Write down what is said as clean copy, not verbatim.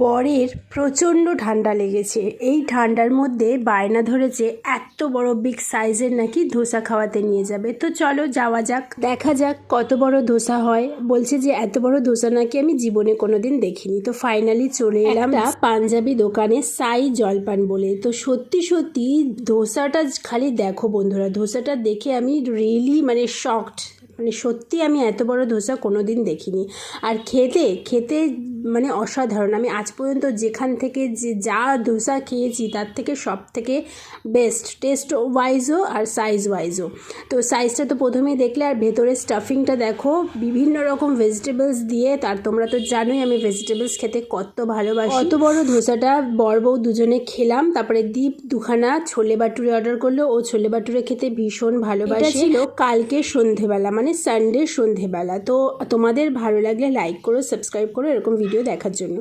বরের প্রচণ্ড ঠান্ডা লেগেছে। এই ঠান্ডার মধ্যে বায়না ধরেছে এত বড় বিগ সাইজের নাকি ধোসা খাওয়াতে নিয়ে যাবে। তো চলো যাওয়া যাক, দেখা যাক কত বড় ধোসা হয়। বলছে যে এত বড় ধোসা নাকি আমি জীবনে কোনোদিন দেখিনি। তো ফাইনালি চলে এলাম একটা পাঞ্জাবি দোকানে, সাই জলপান বলে। তো সত্যি সত্যি ধোসাটা খালি দেখো বন্ধুরা, ধোসাটা দেখে আমি রিয়েলি মানে শকড। মানে সত্যি আমি এত বড় ধোসা কোনো দিন দেখিনি। আর খেতে খেতে মানে অসাধারণ। আমি আজ পর্যন্ত যেখান থেকে যা ধোসা খেয়েছি তার থেকে সব থেকে বেস্ট, টেস্ট ওয়াইজও আর সাইজ ওয়াইজও। তো সাইজটা তো প্রথমেই দেখলে, আর ভেতরে স্টাফিংটা দেখো বিভিন্ন রকম ভেজিটেবলস দিয়ে। তার তোমরা তো জানোই আমি ভেজিটেবলস খেতে কত ভালোবাসি। অত বড় ধোসাটা বর বউ দুজনে খেলাম। তারপরে দীপ দুখানা ছোলে বাটুরে অর্ডার করলো। ও ছোলে বাটুরে খেতে ভীষণ ভালোবাসে। ছিল কালকে সন্ধেবেলা, মানে সানডে সন্ধেবেলা। তো তোমাদের ভালো লাগলে লাইক করো, সাবস্ক্রাইব করো এরকম ভিডিও দেখার জন্য।